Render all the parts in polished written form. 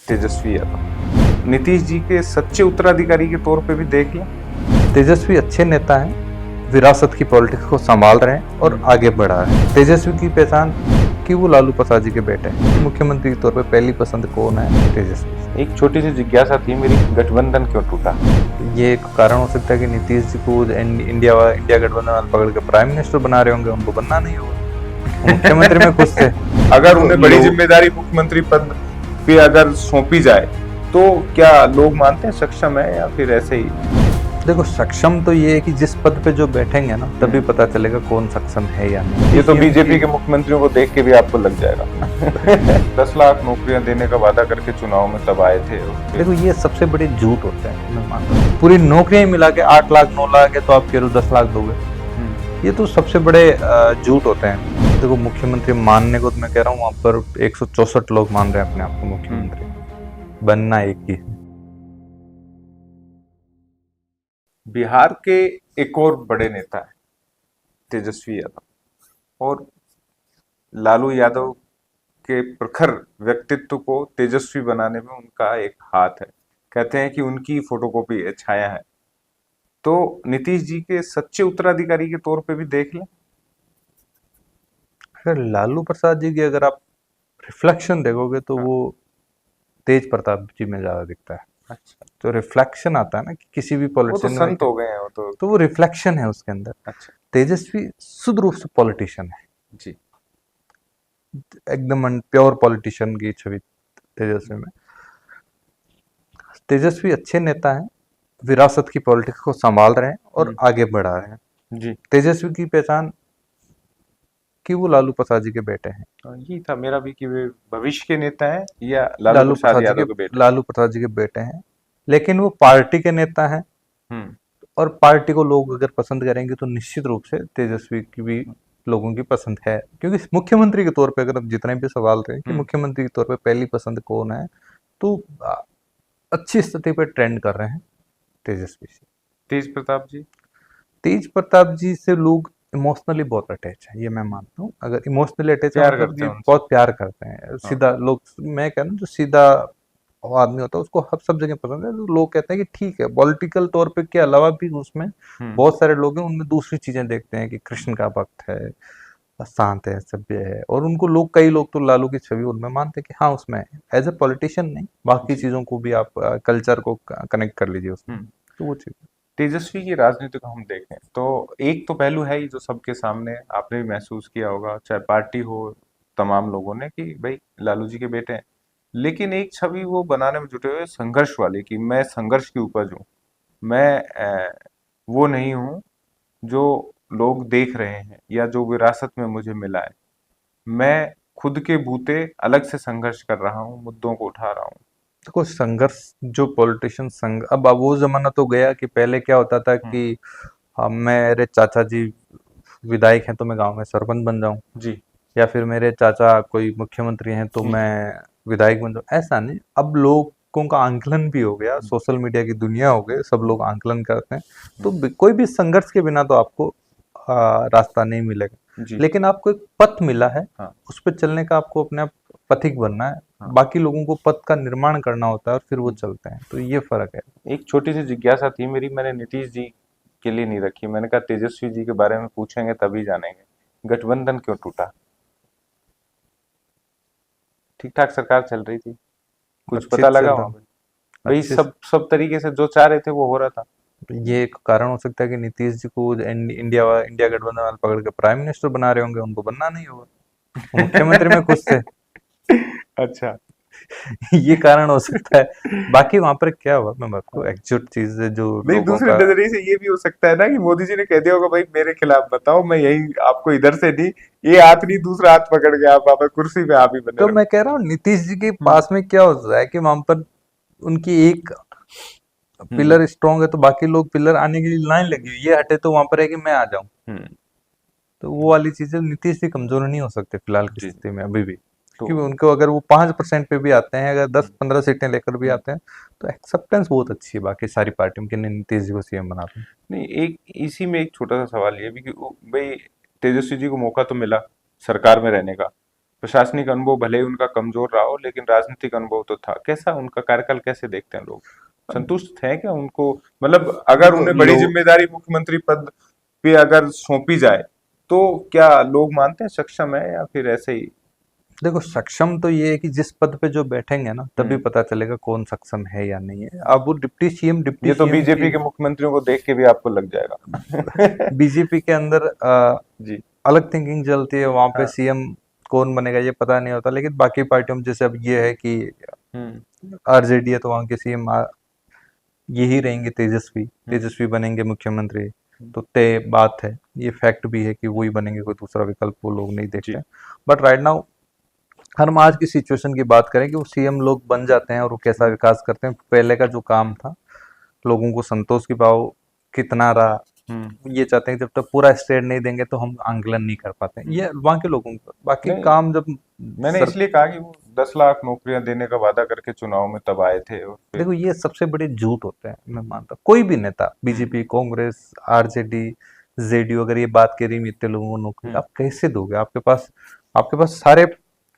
तेजस्वी यादव नीतीश जी के सच्चे उत्तराधिकारी के तौर पे भी देख लें। तेजस्वी अच्छे नेता हैं, विरासत की पॉलिटिक्स को संभाल रहे हैं और आगे बढ़ा रहे हैं। तेजस्वी की पहचान कि वो लालू प्रसाद जी के बेटे हैं। मुख्यमंत्री के तौर पे पहली पसंद कौन है? तेजस्वी। एक छोटी सी जिज्ञासा थी मेरी, गठबंधन क्यों टूटा? ये एक कारण हो सकता है कि नीतीश जी को इंडिया गठबंधन वाले पकड़ के प्राइम मिनिस्टर बना रहे होंगे, उनको बनना नहीं होगा। मुख्यमंत्री में खुश थे। अगर उन्हें बड़ी जिम्मेदारी मुख्यमंत्री पद पे अगर सौंपी जाए तो क्या लोग मानते हैं सक्षम है या फिर ऐसे ही? देखो, सक्षम तो ये है कि जिस पद पे जो बैठेंगे ना, तभी पता चलेगा कौन सक्षम है या नहीं। ये तो बीजेपी के मुख्यमंत्रियों को देख के भी आपको लग जाएगा। 10 लाख नौकरियां देने का वादा करके चुनाव में तब आए थे। देखो, ये सबसे बड़े झूठ होते हैं, मैं मानता हूँ। पूरी नौकरियां मिला के 8 लाख 9 लाख है तो आप कह रहे हो 10 लाख दोगे, ये तो सबसे बड़े झूठ होते हैं। देखो, मुख्यमंत्री मानने को तो मैं कह रहा हूँ, वहां पर 164 लोग मान रहे हैं अपने आप को मुख्यमंत्री, बनना एक ही। बिहार के एक और बड़े नेता है तेजस्वी यादव, और लालू यादव के प्रखर व्यक्तित्व को तेजस्वी बनाने में उनका एक हाथ है। कहते हैं कि उनकी फोटोकॉपी है, छाया है। तो नीतीश जी के सच्चे उत्तराधिकारी के तौर पे भी देख लें। अगर लालू प्रसाद जी की अगर आप रिफ्लेक्शन देखोगे तो वो तेज प्रताप जी में ज्यादा दिखता है। अच्छा, तो रिफ्लेक्शन आता है ना कि किसी भी वो तो पॉलिटिशियन संत हो गए हैं, वो तो वो रिफ्लेक्शन है उसके अंदर। अच्छा तेजस्वी शुद्ध रूप से पॉलिटिशियन है, जी। एकदम प्योर पॉलिटिशियन की छवि तेजस्वी में। तेजस्वी अच्छे नेता हैं, विरासत की पॉलिटिक्स को संभाल रहे हैं और आगे बढ़ा रहे हैं। जी, तेजस्वी की पहचान कि वो लालू प्रसाद जी के बेटे हैं। तो यही था मेरा भी कि वे भविष्य के नेता हैं या लालू प्रसाद यादव के बेटे। लालू प्रसाद जी के बेटे हैं, लेकिन वो पार्टी के नेता हैं। हम्म और पार्टी को लोग अगर पसंद करेंगे तो निश्चित रूप से तेजस्वी की भी लोगों की पसंद है, क्योंकि मुख्यमंत्री के तौर पे अगर हम जितने भी सवाल रहे कि मुख्यमंत्री के तौर पे पहली पसंद कौन है, तो अच्छी स्थिति पे ट्रेंड कर रहे हैं तेजस्वी से। तेज प्रताप जी, तेज प्रताप जी से लोग इमोशनली बहुत अटैच है, ये मैं मानता हूँ। अगर इमोशनली अटैच है प्यार मतलब करते ये हैं उनसे। बहुत प्यार करते हैं। सीधा लोग, मैं कह रहा हूँ जो सीधा आदमी होता है उसको हर सब जगह पसंद है। तो लोग कहते हैं कि ठीक है, पॉलिटिकल तौर पे के अलावा भी उसमें बहुत सारे लोग हैं, उनमें दूसरी चीजें देखते हैं कि कृष्ण का भक्त है, शांत है, सभ्य है, और उनको लोग, कई लोग तो लालू की छवि उनमें मानते हैं कि हाँ उसमें एज ए पॉलिटिशियन नहीं, बाकी चीजों को भी आप कल्चर को कनेक्ट कर लीजिए उसमें, तो वो चीज। तेजस्वी की राजनीति को हम देखें तो एक तो पहलू है ही जो सबके सामने आपने भी महसूस किया होगा, चाहे पार्टी हो, तमाम लोगों ने, कि भाई लालू जी के बेटे हैं। लेकिन एक छवि वो बनाने में जुटे हुए संघर्ष वाली, कि मैं संघर्ष की उपज हूँ। मैं वो नहीं हूँ जो लोग देख रहे हैं या जो विरासत में मुझे मिला है। मैं खुद के बूते अलग से संघर्ष कर रहा हूँ, मुद्दों को उठा रहा हूँ। देखो, संघर्ष जो पॉलिटिशियन अब वो जमाना तो गया कि पहले क्या होता था कि मेरे चाचा जी विधायक हैं तो मैं गांव में सरपंच बन जाऊं, जी, या फिर मेरे चाचा कोई मुख्यमंत्री हैं तो मैं विधायक बन जाऊं। ऐसा नहीं, अब लोगों का आंकलन भी हो गया, सोशल मीडिया की दुनिया हो गई, सब लोग आंकलन करते हैं। तो कोई भी संघर्ष के बिना तो आपको रास्ता नहीं मिलेगा, जी, लेकिन आपको एक पथ मिला है, हाँ, उस पर चलने का आपको अपने आप पथिक बनना है। बाकी लोगों को पथ का निर्माण करना होता है और फिर वो चलते हैं, तो ये फर्क है। एक छोटी सी जिज्ञासा थी मेरी, मैंने नीतीश जी के लिए नहीं रखी। मैंने कहा तेजस्वी जी के बारे में पूछेंगे तभी जानेंगे। गठबंधन क्यों टूटा? ठीक ठाक सरकार चल रही थी, कुछ अच्छे पता से चल लगा रहा, वहां पे? भाई अच्छे से। सब तरीके से जो चाह रहे थे वो हो रहा था। ये एक कारण हो सकता है कि नीतीश जी को इंडिया गठबंधन वाले पकड़ के प्राइम मिनिस्टर बना रहे होंगे, उनको बनना नहीं होगा। वो मुख्यमंत्री में खुश थे। अच्छा। ये कारण हो सकता है। बाकी वहां पर क्या हुआ, मैं आपको एक्चुअल चीज जो नहीं, लोगों दूसरे का। नजरिए से ये भी हो सकता है ना कि मोदी जी ने कह दिया होगा भाई मेरे खिलाफ बताओ, मैं यही आपको इधर से नहीं, ये हाथ नहीं दूसरा हाथ पकड़ के आप कुर्सी पे आप ही बने तो रहो। मैं कह रहा हूँ नीतीश जी के पास में क्या होता है कि वहां पर उनकी एक हम्म पिलर स्ट्रांग है तो बाकी लोग पिलर आने के लिए लाइन लगी हुई, ये हटे तो वहां पर है कि मैं आ जाऊं। हम्म तो वो वाली चीजें नीतीश जी कमजोर नहीं हो सकते फिलहाल की जी, स्थिति में अभी भी, तो क्योंकि उनको अगर वो 5% पे भी आते हैं, अगर 10-15 सीटें लेकर भी हम्म, आते हैं, तो एक्सेप्टेंस बहुत अच्छी है बाकी सारी पार्टियों की, नीतीश जी को सीएम बनाते हैं। नहीं, एक इसी में एक छोटा सा सवाल ये भी कि भाई तेजस्वी जी को मौका तो मिला सरकार में रहने का, प्रशासनिक अनुभव भले ही उनका कमजोर रहा हो, लेकिन राजनीतिक अनुभव तो था। कैसा उनका कार्यकाल कैसे देखते हैं लोग? संतुष्ट हैं क्या उनको? मतलब अगर देखो उन्हें बड़ी लोग, जिम्मेदारी मुख्यमंत्री पद पे अगर सौंपी जाए, तो क्या लोग मानते हैं सक्षम है, या फिर ऐसे ही? देखो सक्षम तो ये है कि जिस पद पे जो बैठेंगे ना तभी हम्म। पता चलेगा कौन सक्षम है या नहीं है। अब वो डिप्टी ये तो सीएम की बीजेपी के मुख्यमंत्रियों को देख के भी आपको लग जाएगा। बीजेपी के अंदर जी। अलग थिंकिंग चलती है, वहां पे हाँ। सीएम कौन बनेगा ये पता नहीं होता, लेकिन बाकी पार्टियों में जैसे अब ये है कि हम्म। आरजेडी है तो वहां के सीएम यही रहेंगे, तेजस्वी हम्म। तेजस्वी बनेंगे मुख्यमंत्री। हम्म। तो तय बात है, ये फैक्ट भी है कि वही बनेंगे, कोई दूसरा विकल्प वो लोग नहीं देखते जी। हैं। बट राइट नाउ हम आज की सिचुएशन की बात करें कि वो सीएम लोग बन जाते हैं और वो कैसा हम्म। विकास करते हैं, पहले का जो काम था, लोगों को संतोष की भाव कितना रहा, हम्म। ये चाहते हैं कि जब तक पूरा स्टेट नहीं देंगे तो हम आंकलन नहीं कर पाते हैं, हम्म। ये वहाँ के लोगों का बाकी नहीं, काम जब मैंने सर। इसलिए कहा कि वो 10 लाख नौकरियां देने का वादा करके चुनाव में तब आए थे, और फिर। देखो ये सबसे बड़े झूठ होते हैं, मैं मानता हूँ। कोई भी नेता, हम्म। बीजेपी, कांग्रेस, आरजेडी, जेडीयू, अगर ये बात कह रही है इतने लोगों को नौकरी, हम्म। आप कैसे दोगे? आपके पास सारे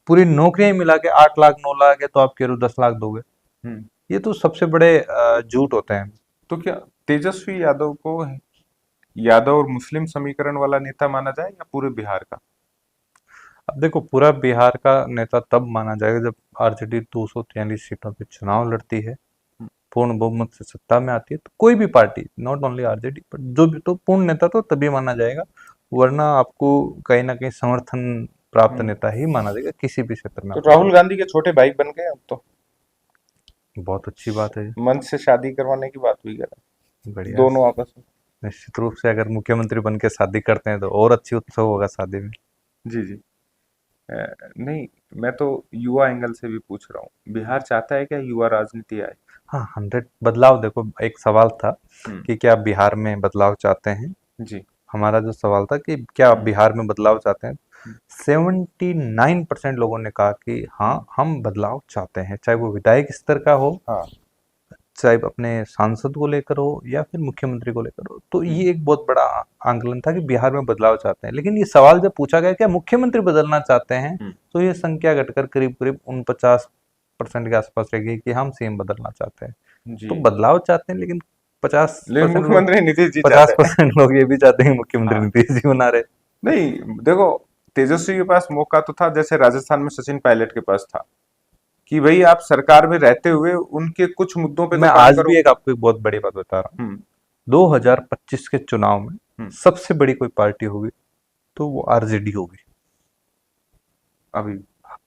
पूरी नौकरियां ही मिला के 8 लाख 9 लाख है, तो आप कह रहे हो 10 लाख दोगे? हम्म। ये तो सबसे बड़े झूठ होते हैं। तो क्या तेजस्वी यादव को यादव और मुस्लिम समीकरण वाला नेता माना जाए, या पूरे बिहार का? अब देखो पूरा बिहार का नेता तब माना जाएगा जब आरजेडी 243 सीटों पे चुनाव लड़ती है, हम्म। पूर्ण बहुमत से सत्ता में आती है, तो कोई भी पार्टी, नॉट ओनली आरजेडी, पर जो भी, तो पूर्ण नेता तो तभी माना जाएगा। वरना आपको कहीं ना कहीं समर्थन प्राप्त हम्म। नेता ही माना जाएगा किसी भी क्षेत्र में तो आप राहुल जाओ। गांधी के छोटे भाई बन गए अब तो। बहुत अच्छी बात है। मंच से शादी करवाने की बात हुई है बढ़िया। दोनों आपस में। निश्चित रूप से अगर मुख्यमंत्री बन के शादी करते हैं तो और अच्छी उत्सव होगा शादी में। जी जी। नहीं, मैं तो युवा एंगल से भी पूछ रहा हूँ, बिहार चाहता है क्या युवा राजनीति आए? हाँ, 100 बदलाव। देखो एक सवाल था हम्म। कि क्या आप बिहार में बदलाव चाहते हैं। जी। हमारा जो सवाल था कि क्या आप हम्म। बिहार में बदलाव चाहते हैं, हम्म। 79% लोगों ने कहा कि हाँ हम्म। हम बदलाव चाहते हैं, चाहे वो विधायक स्तर का हो, हाँ। चाहे अपने सांसद को लेकर हो, या फिर मुख्यमंत्री को लेकर हो। तो हम्म। ये एक बहुत बड़ा आंकलन था कि बिहार में बदलाव चाहते हैं, लेकिन ये सवाल जब पूछा गया क्या मुख्यमंत्री बदलना चाहते हैं, हम्म। तो ये संख्या घटकर करीब करीब 49% के आसपास रह गई कि हम सीएम बदलना चाहते हैं। जी। तो बदलाव चाहते हैं, लेकिन पचास लेकिन परसेंट लोग मुख्यमंत्री नीतीश जी पचास चाहते हैं। परसेंट लोग ये भी चाहते हैं कि मुख्यमंत्री हाँ। नीतीश जी बना रहे। नहीं, देखो, तेजस्वी के पास मौका तो था, जैसे राजस्थान में सचिन पायलट के पास था, कि भाई आप सरकार में रहते हुए उनके कुछ मुद्दों पे तो मैं काम आज भी करो। एक आपको एक बहुत बड़ी बात बता रहा हूँ। हम्म। 2025 के चुनाव में हम्म। सबसे बड़ी कोई पार्टी होगी तो वो आरजेडी होगी। अभी।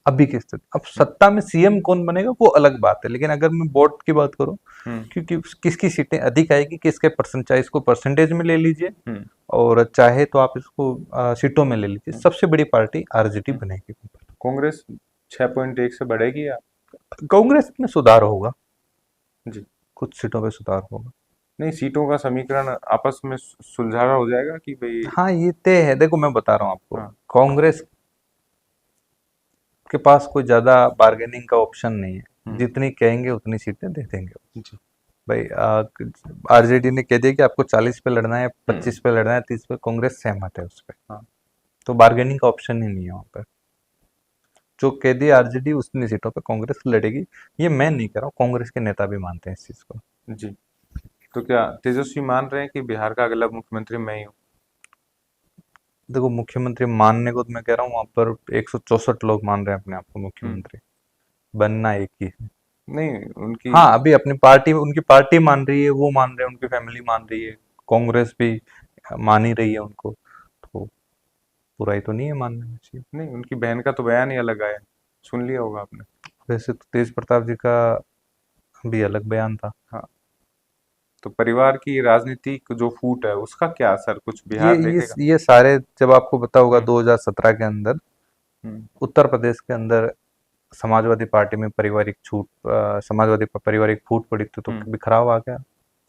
अभी की स्थिति, अब सत्ता में सीएम कौन बनेगा वो अलग बात है, लेकिन अगर मैं वोट की बात करूं, हम्म। क्योंकि किसकी सीटें अधिक आएगी, किसके परसेंट, चाहे इसको परसेंटेज में ले लीजिए हम्म। और चाहे तो आप इसको सीटों में ले लीजिए, हम्म। सबसे बड़ी पार्टी आरजेडी हम्म। बनेगी। कांग्रेस 6.1 से बढ़ेगी, या? कांग्रेस में सुधार होगा, जी। कुछ सीटों पे सुधार होगा। नहीं, सीटों का समीकरण आपस में सुलझाना हो जाएगा कि भाई। हाँ ये तय है। देखो मैं बता रहा हूँ आपको, हाँ। कांग्रेस के पास कोई ज्यादा बार्गेनिंग का ऑप्शन नहीं है, हम्म। जितनी कहेंगे उतनी सीटें दे देंगे। जी। भाई आरजेडी ने कह दिया कि आपको 40 पे लड़ना है, हम्म। 25 पे लड़ना है, 30 पे, कांग्रेस सहमत है उस पर। हाँ। तो बार्गेनिंग का ऑप्शन ही नहीं है वहां पर। जो कह दिया आरजेडी उतनी सीटों पे कांग्रेस लड़ेगी। ये मैं नहीं कह रहा हूँ, कांग्रेस के नेता भी मानते हैं इस चीज को। जी। तो क्या तेजस्वी मान रहे हैं कि बिहार का अगला मुख्यमंत्री मैं ही हूँ? देखो मुख्यमंत्री मानने को तो मैं कह रहा हूँ, वहां पर 164 लोग मान रहे हैं अपने आप को हम्म। मुख्यमंत्री, बनना एक ही है। नहीं, उनकी। हाँ अभी अपनी पार्टी, उनकी पार्टी मान रही है, वो मान रहे हैं, उनकी फैमिली मान रही है, कांग्रेस भी मान ही रही है उनको, तो बुराई तो नहीं है मानने में चाहिए। नहीं, उनकी बहन का तो बयान ही अलग आया, सुन लिया होगा आपने। वैसे तो तेज प्रताप जी का भी अलग बयान था। हाँ। तो परिवार की राजनीतिक जो फूट है, उसका क्या असर कुछ ये बिहार ये देखेगा? ये सारे, जब आपको पता होगा हम्म। 2017 के अंदर हम्म। उत्तर प्रदेश के अंदर समाजवादी पार्टी में समाजवादी पारिवारिक फूट पड़ी थी, तो हम्म। बिखराव आ गया।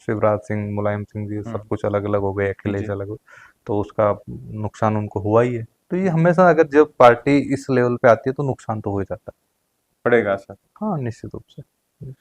शिवराज सिंह, मुलायम सिंह जी सब हम्म। कुछ अलग अलग हो गए, अखिलेश जी। अलग हो, तो उसका नुकसान उनको हुआ ही है। तो ये हमेशा, अगर जब पार्टी इस लेवल पे आती है तो नुकसान तो हो ही जाता है। पड़ेगा असर। हाँ निश्चित रूप से।